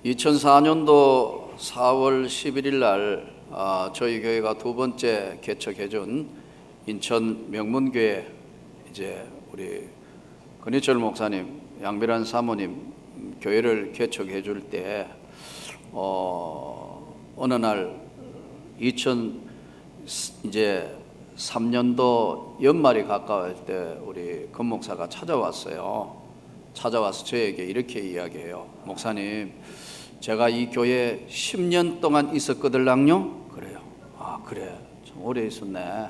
2004년도 4월 11일 날 저희 교회가 두 번째 개척해준 인천 명문교회 이제 우리 권희철 목사님, 양비란 사모님 교회를 개척해줄 때 어느 날 2003년도 연말이 가까울 때 우리 권 목사가 찾아왔어요. 찾아와서 저에게 이렇게 이야기해요. 목사님, 제가 이 교회에 10년 동안 있었거들랑요? 그래요. 아, 그래. 좀 오래 있었네.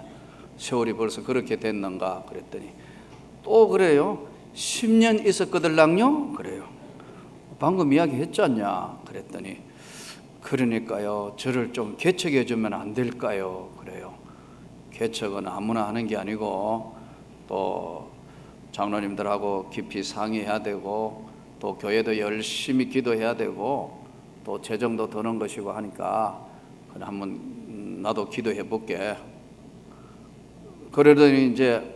세월이 벌써 그렇게 됐는가? 그랬더니 또 그래요. 10년 있었거들랑요? 그래요. 방금 이야기했잖냐? 그랬더니 그러니까요. 저를 좀 개척해 주면 안 될까요? 그래요. 개척은 아무나 하는 게 아니고 또 장로님들하고 깊이 상의해야 되고 또 교회도 열심히 기도해야 되고 또 재정도 드는 것이고 하니까 그래 한번 나도 기도해 볼게. 그러더니 이제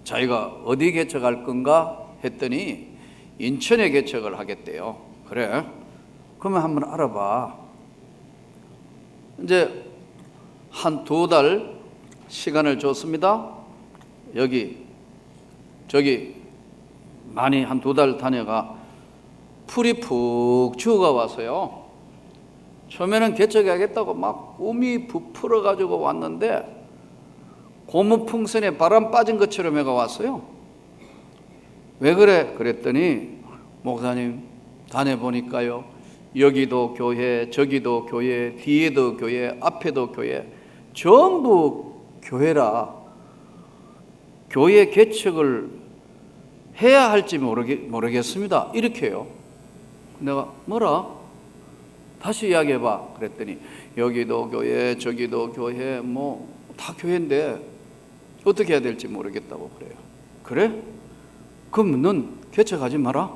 자기가 어디 개척할 건가 했더니 인천에 개척을 하겠대요. 그래, 그러면 한번 알아봐. 이제 한 2달 시간을 줬습니다. 저기 많이 한 2달 다녀가 풀이 푹 죽어가 와서요. 처음에는 개척하겠다고 막 꿈이 부풀어 가지고 왔는데 고무풍선에 바람 빠진 것처럼 해가 왔어요. 왜 그래? 그랬더니 목사님 다녀보니까요, 여기도 교회, 저기도 교회, 뒤에도 교회, 앞에도 교회, 전부 교회라 교회 개척을 해야 할지 모르겠습니다. 이렇게요. 내가 뭐라? 다시 이야기해봐. 그랬더니 여기도 교회, 저기도 교회, 뭐 다 교회인데 어떻게 해야 될지 모르겠다고 그래요. 그래? 그럼 넌 개척하지 마라.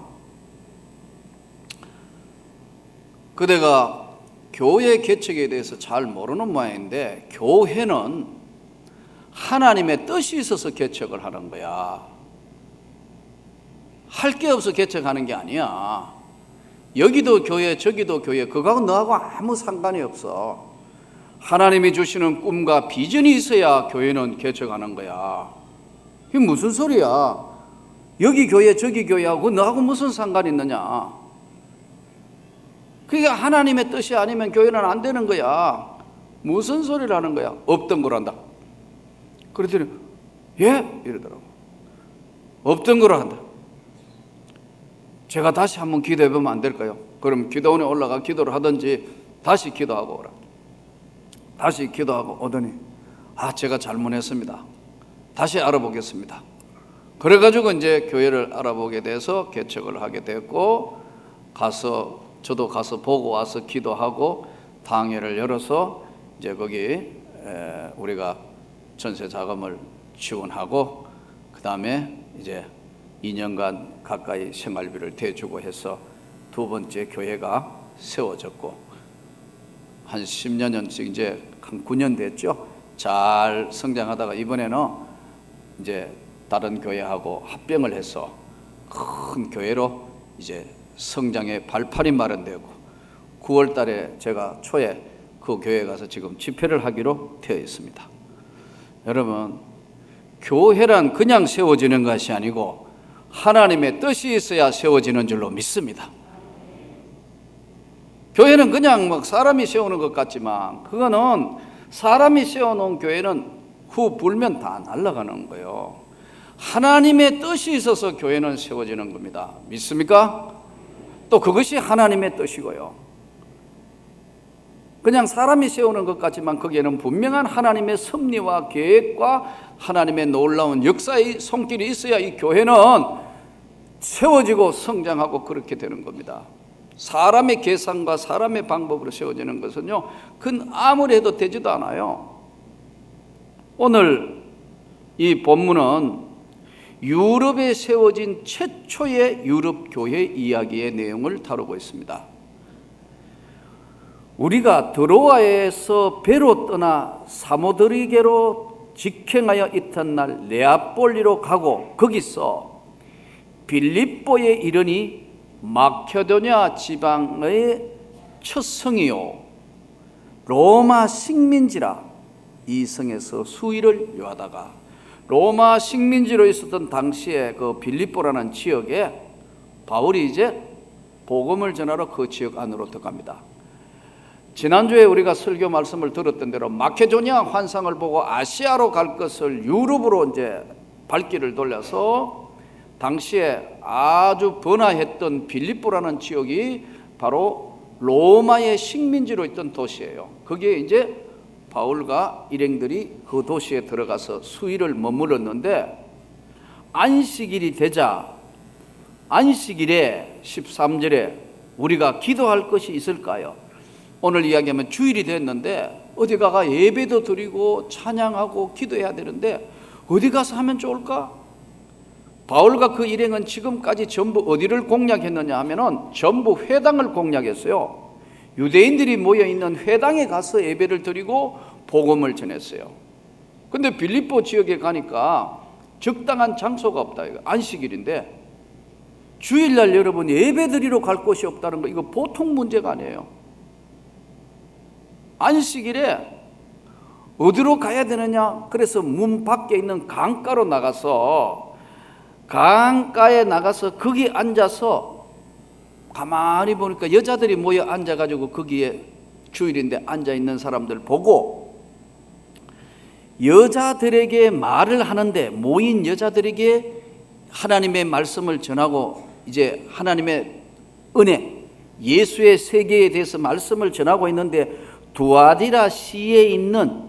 그대가 교회 개척에 대해서 잘 모르는 모양인데 교회는 하나님의 뜻이 있어서 개척을 하는 거야. 할 게 없어 개척하는 게 아니야. 여기도 교회, 저기도 교회, 그거하고 너하고 아무 상관이 없어. 하나님이 주시는 꿈과 비전이 있어야 교회는 개척하는 거야. 이게 무슨 소리야? 여기 교회, 저기 교회하고 너하고 무슨 상관이 있느냐? 그게 하나님의 뜻이 아니면 교회는 안 되는 거야. 무슨 소리를 하는 거야? 없던 걸 한다. 그랬더니 예? 이러더라고. 없던 걸 한다. 제가 다시 한번 기도해 보면 안 될까요? 그럼 기도원에 올라가 기도를 하든지 다시 기도하고 오라. 다시 기도하고 오더니 제가 잘못했습니다. 다시 알아보겠습니다. 그래가지고 이제 교회를 알아보게 돼서 개척을 하게 됐고, 저도 가서 보고 와서 기도하고 당회를 열어서 이제 거기 우리가 전세 자금을 지원하고 그 다음에 이제 2년간 가까이 생활비를 대주고 해서 두 번째 교회가 세워졌고, 한 10여 년씩 이제 한 9년 됐죠. 잘 성장하다가 이번에는 이제 다른 교회하고 합병을 해서 큰 교회로 이제 성장의 발판이 마련되고 9월 달에 제가 초에 그 교회에 가서 지금 집회를 하기로 되어 있습니다. 여러분, 교회란 그냥 세워지는 것이 아니고 하나님의 뜻이 있어야 세워지는 줄로 믿습니다. 교회는 그냥 막 사람이 세우는 것 같지만 그거는 사람이 세워놓은 교회는 후 불면 다 날아가는 거예요. 하나님의 뜻이 있어서 교회는 세워지는 겁니다. 믿습니까? 또 그것이 하나님의 뜻이고요. 그냥 사람이 세우는 것 같지만 거기에는 분명한 하나님의 섭리와 계획과 하나님의 놀라운 역사의 손길이 있어야 이 교회는 세워지고 성장하고 그렇게 되는 겁니다. 사람의 계산과 사람의 방법으로 세워지는 것은요, 그건 아무리 해도 되지도 않아요. 오늘 이 본문은 유럽에 세워진 최초의 유럽 교회 이야기의 내용을 다루고 있습니다. 우리가 드로아에서 배로 떠나 사모드리게로 직행하여 이튿날 네아폴리로 가고 거기서 빌립보에 이르니 마케도냐 지방의 첫 성이요 로마 식민지라 이 성에서 수일을 요하다가 로마 식민지로 있었던 당시에 그 빌립보라는 지역에 바울이 이제 복음을 전하러 그 지역 안으로 들어갑니다. 지난주에 우리가 설교 말씀을 들었던 대로 마케도니아 환상을 보고 아시아로 갈 것을 유럽으로 이제 발길을 돌려서 당시에 아주 번화했던 빌립보라는 지역이 바로 로마의 식민지로 있던 도시예요. 거기에 이제 바울과 일행들이 그 도시에 들어가서 수일을 머물렀는데 안식일이 되자 안식일에 13절에 우리가 기도할 것이 있을까요? 오늘 이야기하면 주일이 됐는데 어디 가가 예배도 드리고 찬양하고 기도해야 되는데 어디 가서 하면 좋을까? 바울과 그 일행은 지금까지 전부 어디를 공략했느냐 하면은 전부 회당을 공략했어요. 유대인들이 모여있는 회당에 가서 예배를 드리고 복음을 전했어요. 근데 빌립보 지역에 가니까 적당한 장소가 없다. 이거 안식일인데 주일날 여러분 예배 드리러 갈 곳이 없다는 거 이거 보통 문제가 아니에요. 안식일에 어디로 가야 되느냐? 그래서 문 밖에 있는 강가로 나가서 강가에 나가서 거기 앉아서 가만히 보니까 여자들이 모여 앉아가지고 거기에 주일인데 앉아있는 사람들 보고 여자들에게 말을 하는데 모인 여자들에게 하나님의 말씀을 전하고 이제 하나님의 은혜 예수의 세계에 대해서 말씀을 전하고 있는데 두아디라 시에 있는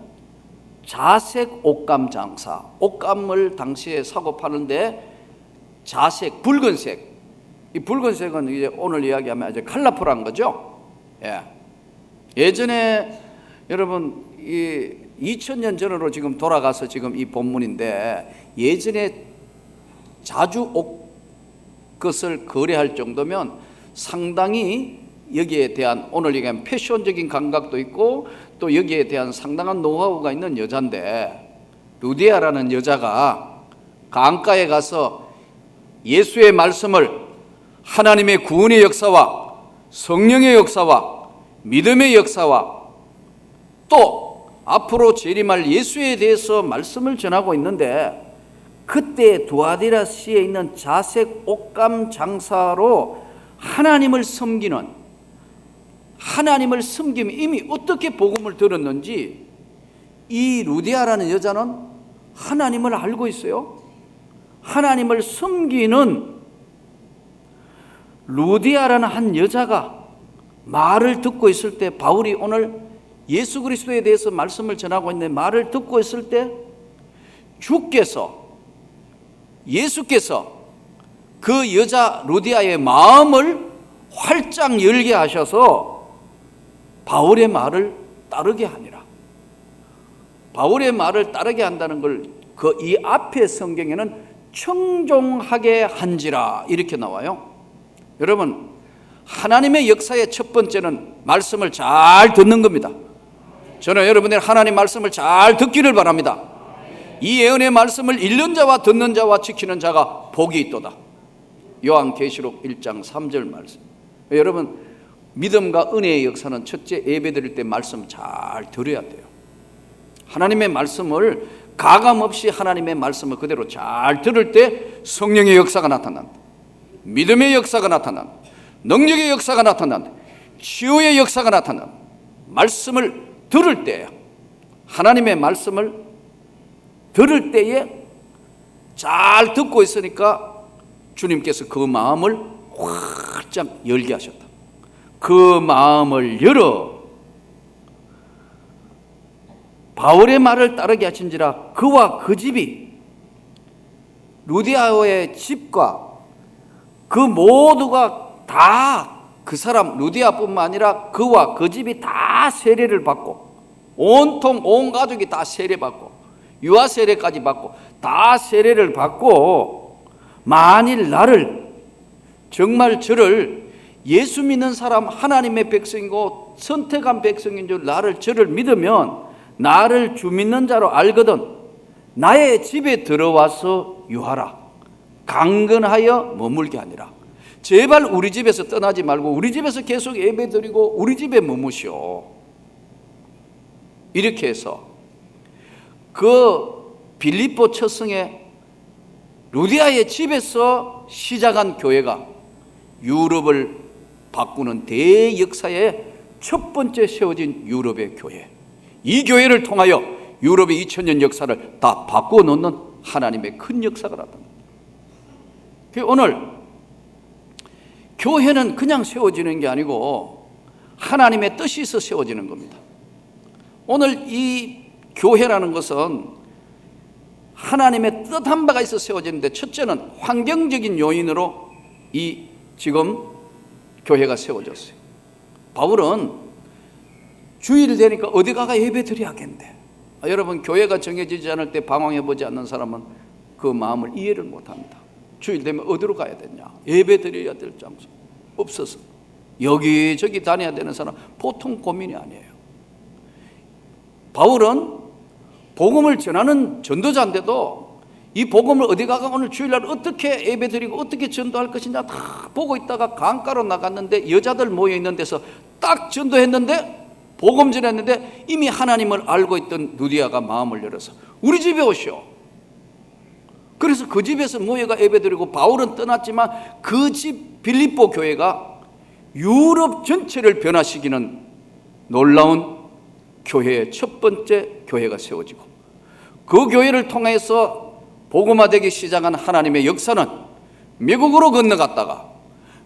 자색 옷감 장사 옷감을 당시에 사고 파는데 자색 붉은색 이 붉은색은 이제 오늘 이야기하면 아주 컬러풀한 거죠. 예전에 여러분 이 2000년 전으로 지금 돌아가서 지금 이 본문인데 예전에 자주 옷 것을 거래할 정도면 상당히 여기에 대한 오늘 얘기하면 패션적인 감각도 있고 또 여기에 대한 상당한 노하우가 있는 여자인데 루디아라는 여자가 강가에 가서 예수의 말씀을 하나님의 구원의 역사와 성령의 역사와 믿음의 역사와 또 앞으로 재림할 예수에 대해서 말씀을 전하고 있는데 그때 두아디라 시에 있는 자색 옷감 장사로 하나님을 섬기면 이미 어떻게 복음을 들었는지 이 루디아라는 여자는 하나님을 알고 있어요. 하나님을 섬기는 루디아라는 한 여자가 말을 듣고 있을 때 바울이 오늘 예수 그리스도에 대해서 말씀을 전하고 있는 말을 듣고 있을 때 예수께서 그 여자 루디아의 마음을 활짝 열게 하셔서 바울의 말을 따르게 하니라. 바울의 말을 따르게 한다는 걸 그 이 앞에 성경에는 청종하게 한지라 이렇게 나와요. 여러분 하나님의 역사의 첫 번째는 말씀을 잘 듣는 겁니다. 저는 여러분들 하나님 말씀을 잘 듣기를 바랍니다. 이 예언의 말씀을 읽는 자와 듣는 자와 지키는 자가 복이 있도다. 요한계시록 1장 3절 말씀. 여러분 믿음과 은혜의 역사는 첫째 예배 드릴 때 말씀 잘 들어야 돼요. 하나님의 말씀을 가감 없이 하나님의 말씀을 그대로 잘 들을 때 성령의 역사가 나타난다. 믿음의 역사가 나타난다. 능력의 역사가 나타난다. 치유의 역사가 나타난다. 말씀을 들을 때 하나님의 말씀을 들을 때에 잘 듣고 있으니까 주님께서 그 마음을 활짝 열게 하셨다. 그 마음을 열어 바울의 말을 따르게 하신지라 그와 그 집이 루디아의 집과 그 모두가 다 그 사람 루디아뿐만 아니라 그와 그 집이 다 세례를 받고 온통 온 가족이 다 세례받고 유아 세례까지 받고 다 세례를 받고 만일 나를 정말 저를 예수 믿는 사람 하나님의 백성이고 선택한 백성인 줄 저를 믿으면 나를 주 믿는 자로 알거든 나의 집에 들어와서 유하라. 강건하여 머물게 하니라. 제발 우리 집에서 떠나지 말고 우리 집에서 계속 예배드리고 우리 집에 머무시오. 이렇게 해서 그 빌립보 첫 성에 루디아의 집에서 시작한 교회가 유럽을 바꾸는 대역사의 첫 번째 세워진 유럽의 교회, 이 교회를 통하여 유럽의 2000년 역사를 다 바꾸어 놓는 하나님의 큰 역사가 나타납니다. 오늘 교회는 그냥 세워지는 게 아니고 하나님의 뜻이 있어 세워지는 겁니다. 오늘 이 교회라는 것은 하나님의 뜻한 바가 있어 세워지는데, 첫째는 환경적인 요인으로 이 지금 교회가 세워졌어요. 바울은 주일 되니까 어디 가가 예배 드려야겠는데, 여러분, 교회가 정해지지 않을 때 방황해 보지 않는 사람은 그 마음을 이해를 못합니다. 주일 되면 어디로 가야 되냐, 예배 드려야 될 장소 없어서 여기저기 다녀야 되는 사람 보통 고민이 아니에요. 바울은 복음을 전하는 전도자인데도 이 복음을 어디 가가 오늘 주일날 어떻게 예배드리고 어떻게 전도할 것이냐 다 보고 있다가 강가로 나갔는데 여자들 모여있는 데서 딱 전도했는데, 복음 전했는데 이미 하나님을 알고 있던 루디아가 마음을 열어서 우리 집에 오시오. 그래서 그 집에서 모여가 예배드리고 바울은 떠났지만 그 집 빌립보 교회가 유럽 전체를 변화시키는 놀라운 교회의 첫 번째 교회가 세워지고, 그 교회를 통해서 복음화되기 시작한 하나님의 역사는 미국으로 건너갔다가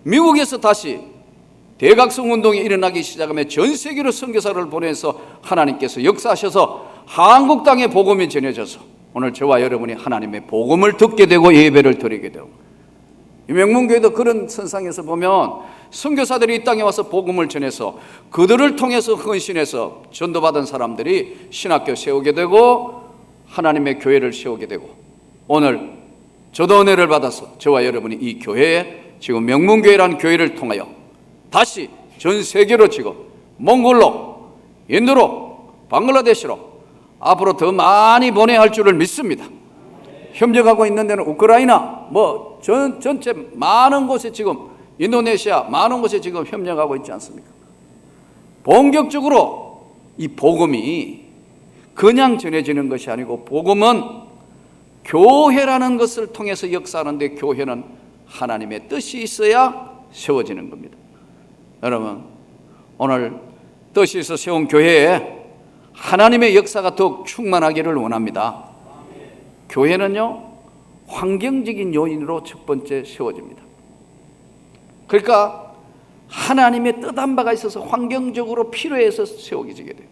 미국에서 다시 대각성 운동이 일어나기 시작하며 전 세계로 선교사를 보내서 하나님께서 역사하셔서 한국 땅에 복음이 전해져서 오늘 저와 여러분이 하나님의 복음을 듣게 되고 예배를 드리게 되고, 이 명문교회도 그런 선상에서 보면 선교사들이 이 땅에 와서 복음을 전해서 그들을 통해서 헌신해서 전도받은 사람들이 신학교 세우게 되고 하나님의 교회를 세우게 되고, 오늘 저도 은혜를 받아서 저와 여러분이 이 교회에 지금 명문교회라는 교회를 통하여 다시 전 세계로 지금 몽골로, 인도로, 방글라데시로 앞으로 더 많이 보내야 할 줄을 믿습니다. 협력하고 있는 데는 우크라이나, 전체 많은 곳에 지금, 인도네시아 많은 곳에 지금 협력하고 있지 않습니까? 본격적으로 이 복음이 그냥 전해지는 것이 아니고, 복음은 교회라는 것을 통해서 역사하는데, 교회는 하나님의 뜻이 있어야 세워지는 겁니다. 여러분, 오늘 뜻이 있어 세운 교회에 하나님의 역사가 더욱 충만하기를 원합니다. 교회는요, 환경적인 요인으로 첫 번째 세워집니다. 그러니까 하나님의 뜻한 바가 있어서 환경적으로 필요해서 세워지게 돼요.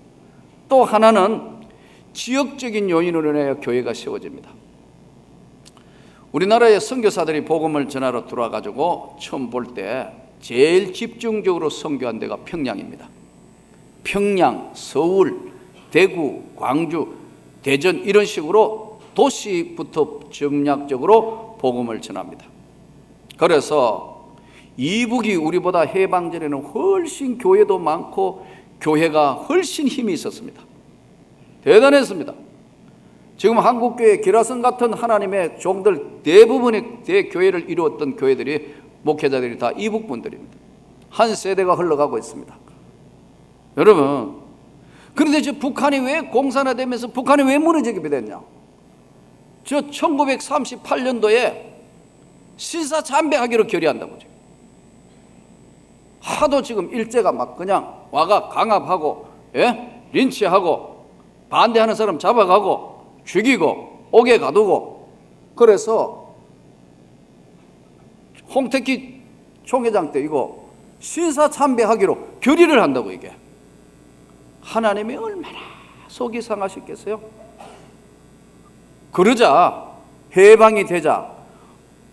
또 하나는 지역적인 요인으로 인하여 교회가 세워집니다. 우리나라의 선교사들이 복음을 전하러 들어와가지고 처음 볼 때 제일 집중적으로 선교한 데가 평양입니다. 평양, 서울, 대구, 광주, 대전 이런 식으로 도시부터 점략적으로 복음을 전합니다. 그래서 이북이 우리보다 해방전에는 훨씬 교회도 많고 교회가 훨씬 힘이 있었습니다. 대단했습니다. 지금 한국교회 기라성 같은 하나님의 종들 대부분의 대교회를 이루었던 교회들이, 목회자들이 다 이북분들입니다. 한 세대가 흘러가고 있습니다. 여러분, 그런데 저 북한이 왜 공산화되면서 북한이 왜 무너지게 됐냐? 저 1938년도에 신사참배하기로 결의한다고. 하도 지금 일제가 막 그냥 와가 강압하고, 린치하고, 반대하는 사람 잡아가고 죽이고 옥에 가두고, 그래서 홍택기 총회장 때 이거 신사참배하기로 결의를 한다고. 이게 하나님이 얼마나 속이 상하셨겠어요? 그러자 해방이 되자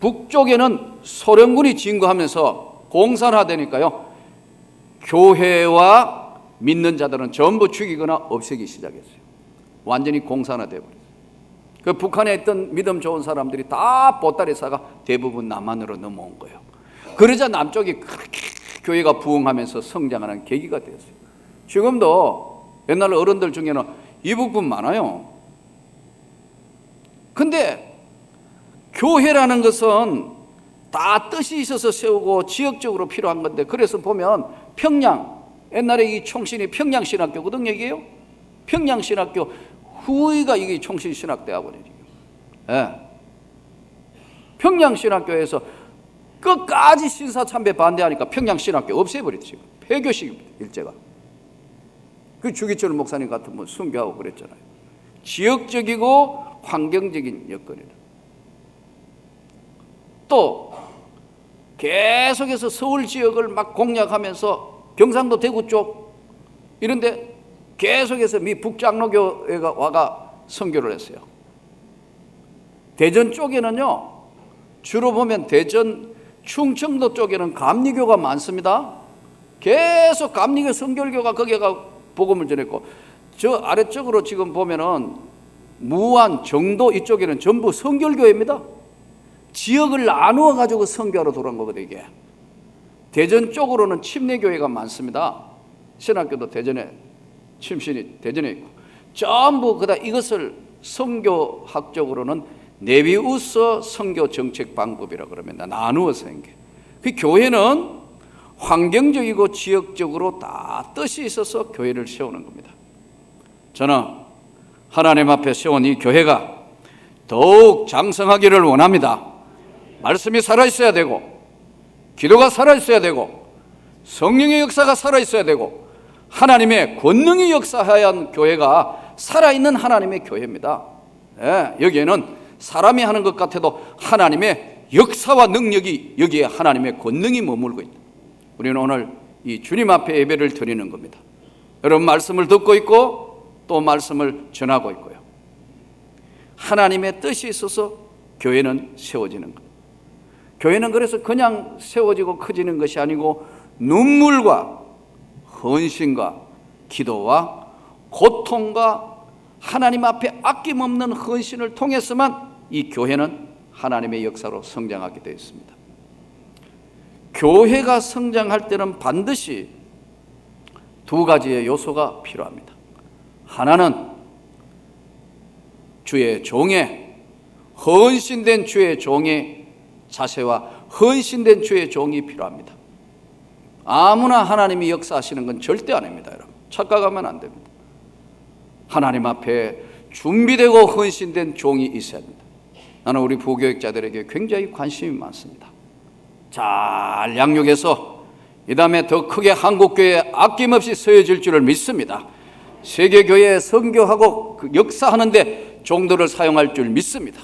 북쪽에는 소련군이 진거하면서 공산화되니까요, 교회와 믿는 자들은 전부 죽이거나 없애기 시작했어요. 완전히 공산화되어버렸어요. 그 북한에 있던 믿음 좋은 사람들이 다 보따리 싸가 대부분 남한으로 넘어온 거예요. 그러자 남쪽이 그렇게 교회가 부흥하면서 성장하는 계기가 되었어요. 지금도 옛날 어른들 중에는 이북분 많아요. 근데 교회라는 것은 다 뜻이 있어서 세우고 지역적으로 필요한 건데, 그래서 보면 평양, 옛날에 이 총신이 평양신학교거든. 여기에요. 평양신학교 후위가 이게 총신신학대학원이에요. 예. 평양신학교에서 끝까지 신사참배 반대하니까 평양신학교 없애버렸지. 지금 폐교식 일제가. 그 주기철 목사님 같은 분 순교하고 그랬잖아요. 지역적이고 환경적인 여건이다. 또 계속해서 서울 지역을 막 공략하면서 경상도 대구 쪽 이런데 계속해서 미 북장로교회가 와가 선교를 했어요. 대전 쪽에는요, 주로 보면 대전 충청도 쪽에는 감리교가 많습니다. 계속 감리교 선결교가 거기가 복음을 전했고, 저 아래쪽으로 지금 보면은 무안, 정도 이쪽에는 전부 선결교회입니다. 지역을 나누어 가지고 선교하러 돌아온 거거든요. 이게 대전 쪽으로는 침례교회가 많습니다. 신학교도 대전에, 침신이 대전에 있고, 전부 그다 이것을 선교학적으로는 네비우스 선교 정책 방법이라 그럽니다. 나누어서 한 게. 그 교회는 환경적이고 지역적으로 다 뜻이 있어서 교회를 세우는 겁니다. 저는 하나님 앞에 세운 이 교회가 더욱 장성하기를 원합니다. 말씀이 살아있어야 되고, 기도가 살아있어야 되고, 성령의 역사가 살아있어야 되고, 하나님의 권능이 역사해야 하는 교회가 살아있는 하나님의 교회입니다. 예, 여기에는 사람이 하는 것 같아도 하나님의 역사와 능력이, 여기에 하나님의 권능이 머물고 있다. 우리는 오늘 이 주님 앞에 예배를 드리는 겁니다. 여러분 말씀을 듣고 있고 또 말씀을 전하고 있고요. 하나님의 뜻이 있어서 교회는 세워지는 것. 교회는 그래서 그냥 세워지고 커지는 것이 아니고 눈물과 헌신과 기도와 고통과 하나님 앞에 아낌없는 헌신을 통해서만 이 교회는 하나님의 역사로 성장하게 되어 있습니다. 교회가 성장할 때는 반드시 두 가지의 요소가 필요합니다. 하나는 주의 종의, 헌신된 주의 종의 자세와 헌신된 주의 종이 필요합니다. 아무나 하나님이 역사하시는 건 절대 아닙니다. 여러분 착각하면 안 됩니다. 하나님 앞에 준비되고 헌신된 종이 있어야 합니다. 나는 우리 부교육자들에게 굉장히 관심이 많습니다. 잘 양육해서 이 다음에 더 크게 한국교회에 아낌없이 서해질 줄을 믿습니다. 세계교회에 선교하고 그 역사하는데 종들을 사용할 줄 믿습니다.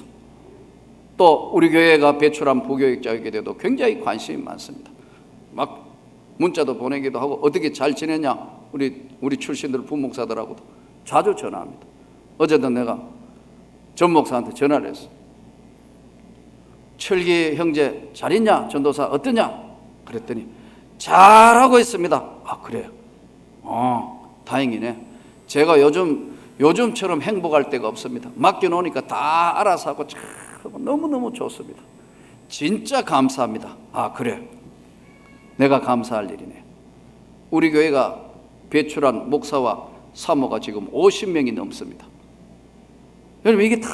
또 우리 교회가 배출한 부교육자에게 대해도 굉장히 관심이 많습니다. 막 문자도 보내기도 하고 어떻게 잘 지내냐 우리 출신들 부목사들하고도 자주 전화합니다. 어제도 내가 전 목사한테 전화를 했어. 철기 형제 잘 있냐? 전도사 어떠냐? 그랬더니 잘하고 있습니다. 아 그래요? 다행이네. 제가 요즘처럼 행복할 때가 없습니다. 맡겨놓으니까 다 알아서 하고 참 너무너무 좋습니다. 진짜 감사합니다. 아 그래요? 내가 감사할 일이네. 우리 교회가 배출한 목사와 사모가 지금 50명이 넘습니다. 여러분 이게 다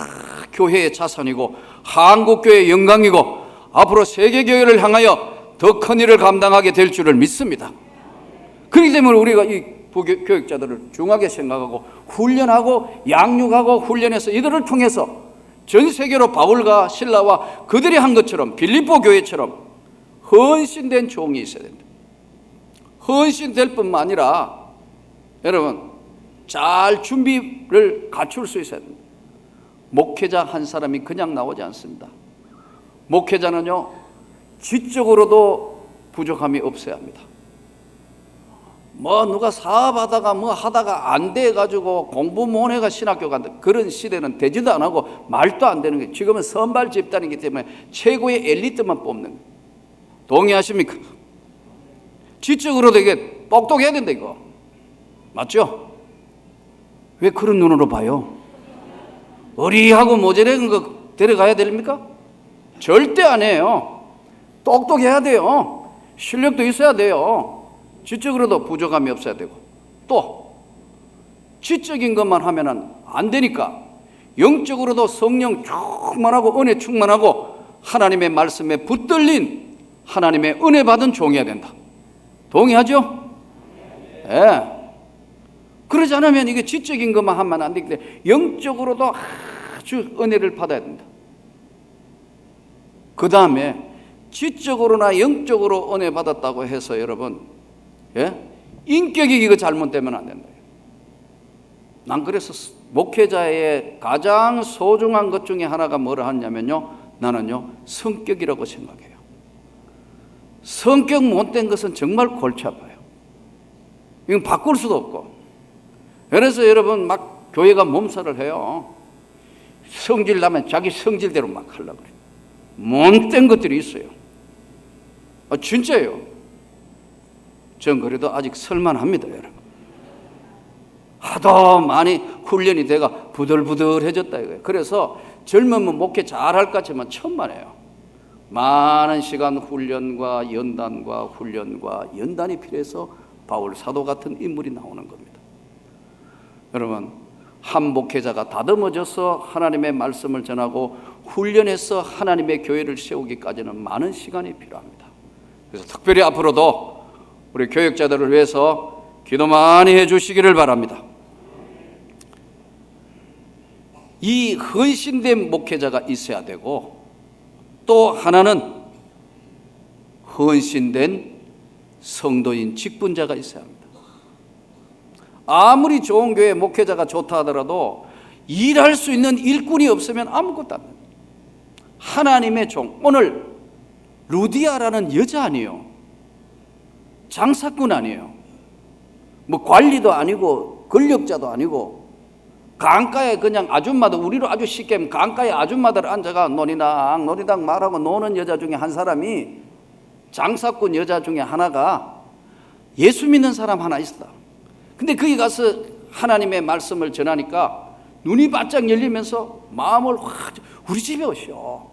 교회의 자산이고 한국교회의 영광이고 앞으로 세계교회를 향하여 더 큰 일을 감당하게 될 줄을 믿습니다. 그렇기 때문에 우리가 이 부교육자들을 중하게 생각하고 훈련하고 양육하고 훈련해서 이들을 통해서 전 세계로 바울과 실라와 그들이 한 것처럼 빌립보 교회처럼 헌신된 종이 있어야 된다. 헌신될 뿐만 아니라 여러분 잘 준비를 갖출 수 있어야 됩니다. 목회자 한 사람이 그냥 나오지 않습니다. 목회자는요 지적으로도 부족함이 없어야 합니다. 누가 사업하다가 하다가 안 돼가지고 공부 못 해가 신학교 간다 그런 시대는 되지도 안 하고 말도 안 되는 거예요. 지금은 선발 집단이기 때문에 최고의 엘리트만 뽑는 거예요. 동의하십니까? 지적으로 되게 똑똑해야 된다 이거 맞죠? 왜 그런 눈으로 봐요? 어리하고 모자란 거 데려가야 됩니까? 절대 안 해요. 똑똑해야 돼요. 실력도 있어야 돼요. 지적으로도 부족함이 없어야 되고 또 지적인 것만 하면 안 되니까 영적으로도 성령 충만하고 은혜 충만하고 하나님의 말씀에 붙들린 하나님의 은혜 받은 종이어야 된다. 동의하죠? 예. 그러지 않으면 이게 지적인 것만 하면 안 되기 때문에 영적으로도 아주 은혜를 받아야 된다. 그 다음에 지적으로나 영적으로 은혜 받았다고 해서 여러분, 인격이 이거 잘못되면 안 된다. 난 그래서 목회자의 가장 소중한 것 중에 하나가 뭐라 하냐면요, 나는요 성격이라고 생각해요. 성격 못된 것은 정말 골치 아파요. 이건 바꿀 수도 없고. 그래서 여러분 막 교회가 몸살을 해요. 성질 나면 자기 성질대로 막 하려고 그래요. 못된 것들이 있어요. 진짜예요. 전 그래도 아직 설만합니다, 여러분. 하도 많이 훈련이 돼가 부들부들해졌다 이거예요. 그래서 젊으면 목회 잘할 것 같지만 천만에요. 많은 시간 훈련과 연단이 필요해서 바울 사도 같은 인물이 나오는 겁니다. 여러분, 한 목회자가 다듬어져서 하나님의 말씀을 전하고 훈련해서 하나님의 교회를 세우기까지는 많은 시간이 필요합니다. 그래서 특별히 앞으로도 우리 교역자들을 위해서 기도 많이 해주시기를 바랍니다. 이 헌신된 목회자가 있어야 되고, 또 하나는 헌신된 성도인 직분자가 있어야 합니다. 아무리 좋은 교회 목회자가 좋다 하더라도 일할 수 있는 일꾼이 없으면 아무것도 안 돼요. 하나님의 종, 오늘 루디아라는 여자 아니에요. 장사꾼 아니에요. 뭐 관리도 아니고 권력자도 아니고, 강가에 그냥 아줌마들, 우리로 아주 쉽게 하면 강가에 아줌마들 앉아가 노니당 말하고 노는 여자 중에 한 사람이, 장사꾼 여자 중에 하나가 예수 믿는 사람 하나 있었다. 근데 거기 가서 하나님의 말씀을 전하니까 눈이 바짝 열리면서 마음을 확, 우리 집에 오시오.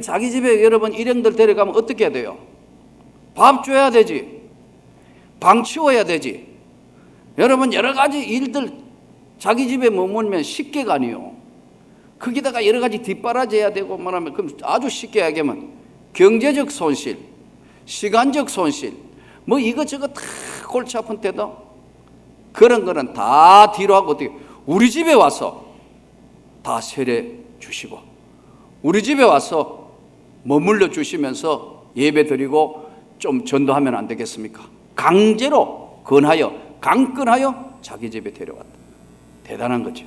자기 집에 여러분 일행들 데려가면 어떻게 해야 돼요? 밥 줘야 되지, 방 치워야 되지. 여러분 여러 가지 일들 자기 집에 머물면 쉽게가 아니에요. 거기다가 여러 가지 뒷바라지해야 되고 말하면, 그럼 아주 쉽게 얘기하면 경제적 손실, 시간적 손실, 뭐 이것저것 다 골치 아픈 때도 그런 거는 다 뒤로 하고 어떻게 우리 집에 와서 다 세례 주시고 우리 집에 와서 머물러 주시면서 예배 드리고 좀 전도하면 안 되겠습니까? 강제로 강권하여 자기 집에 데려왔다. 대단한 거죠.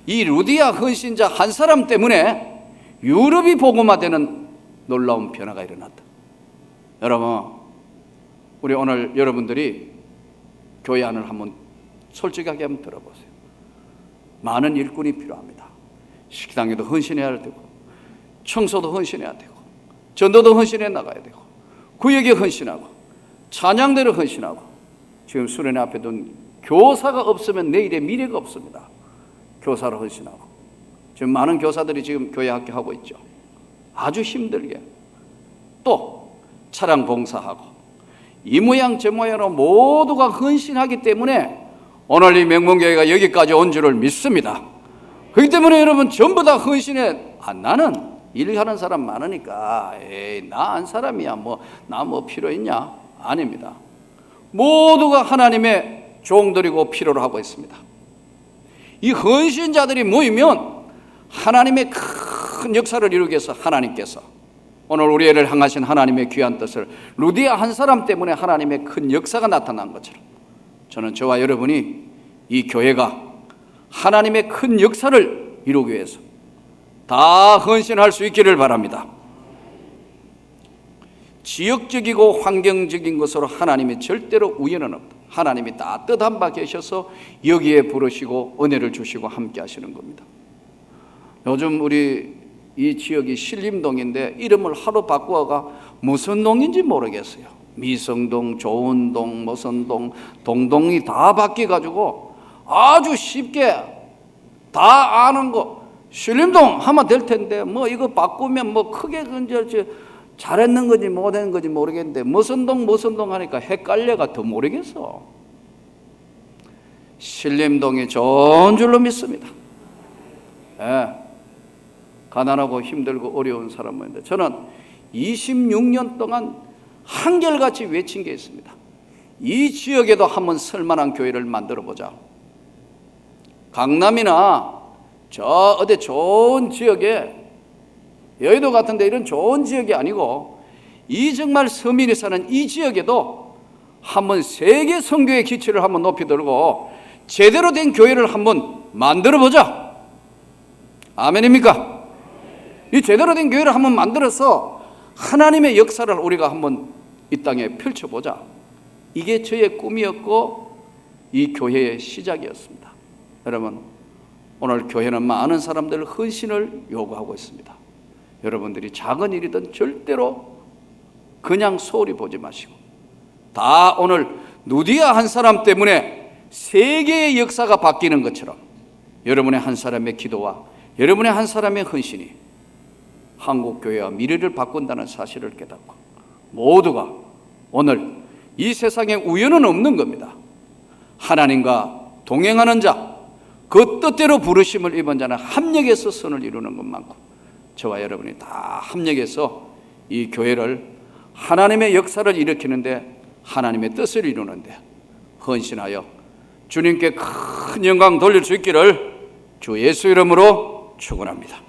이 루디아 헌신자 한 사람 때문에 유럽이 복음화되는 놀라운 변화가 일어났다. 여러분, 우리 오늘 여러분들이 교회 안을 한번 솔직하게 한번 들어보세요. 많은 일꾼이 필요합니다. 식당에도 헌신해야 되고, 청소도 헌신해야 되고, 전도도 헌신해 나가야 되고, 구역에 헌신하고, 찬양대로 헌신하고, 지금 수련회 앞에 둔 교사가 없으면 내일의 미래가 없습니다. 교사를 헌신하고, 지금 많은 교사들이 지금 교회 학교하고 있죠. 아주 힘들게. 또 차량 봉사하고, 이 모양 저 모양으로 모두가 헌신하기 때문에 오늘 이 명문교회가 여기까지 온 줄을 믿습니다. 그렇기 때문에 여러분 전부 다 헌신해. 나는 일하는 사람 많으니까 나 한 사람이야 나 필요 있냐? 아닙니다. 모두가 하나님의 종들이고 필요로 하고 있습니다. 이 헌신자들이 모이면 하나님의 큰 역사를 이루기 위해서 하나님께서 오늘 우리를 향하신 하나님의 귀한 뜻을 루디아 한 사람 때문에 하나님의 큰 역사가 나타난 것처럼, 저는 저와 여러분이 이 교회가 하나님의 큰 역사를 이루기 위해서 다 헌신할 수 있기를 바랍니다. 지역적이고 환경적인 것으로 하나님이 절대로 우연은 없다. 하나님이 다 뜻한 바 계셔서 여기에 부르시고 은혜를 주시고 함께 하시는 겁니다. 요즘 우리 이 지역이 신림동인데 이름을 하루 바꾸어가 무슨 동인지 모르겠어요. 미성동, 좋은동, 무슨 동, 동동이 다 바뀌어가지고 아주 쉽게 다 아는 거 신림동 하면 될 텐데 이거 바꾸면 크게 잘했는 건지 못했는 건지 모르겠는데 무슨 동 하니까 헷갈려가 더 모르겠어. 신림동이 좋은 줄로 믿습니다. 가난하고 힘들고 어려운 사람인데 저는 26년 동안 한결같이 외친 게 있습니다. 이 지역에도 한번 쓸만한 교회를 만들어 보자. 강남이나 저 어디 좋은 지역에, 여의도 같은데 이런 좋은 지역이 아니고 이 정말 서민이 사는 이 지역에도 한번 세계 선교의 기치를 한번 높이 들고 제대로 된 교회를 한번 만들어 보자. 아멘입니까? 이 제대로 된 교회를 한번 만들어서 하나님의 역사를 우리가 한번 이 땅에 펼쳐보자. 이게 저의 꿈이었고 이 교회의 시작이었습니다. 여러분, 오늘 교회는 많은 사람들 헌신을 요구하고 있습니다. 여러분들이 작은 일이든 절대로 그냥 소홀히 보지 마시고, 다 오늘 누디아 한 사람 때문에 세계의 역사가 바뀌는 것처럼 여러분의 한 사람의 기도와 여러분의 한 사람의 헌신이 한국교회와 미래를 바꾼다는 사실을 깨닫고 모두가 오늘 이 세상에 우연은 없는 겁니다. 하나님과 동행하는 자, 그 뜻대로 부르심을 입은 자는 합력해서 선을 이루는 것만큼 저와 여러분이 다 합력해서 이 교회를 하나님의 역사를 일으키는데, 하나님의 뜻을 이루는데 헌신하여 주님께 큰 영광 돌릴 수 있기를 주 예수 이름으로 축원합니다.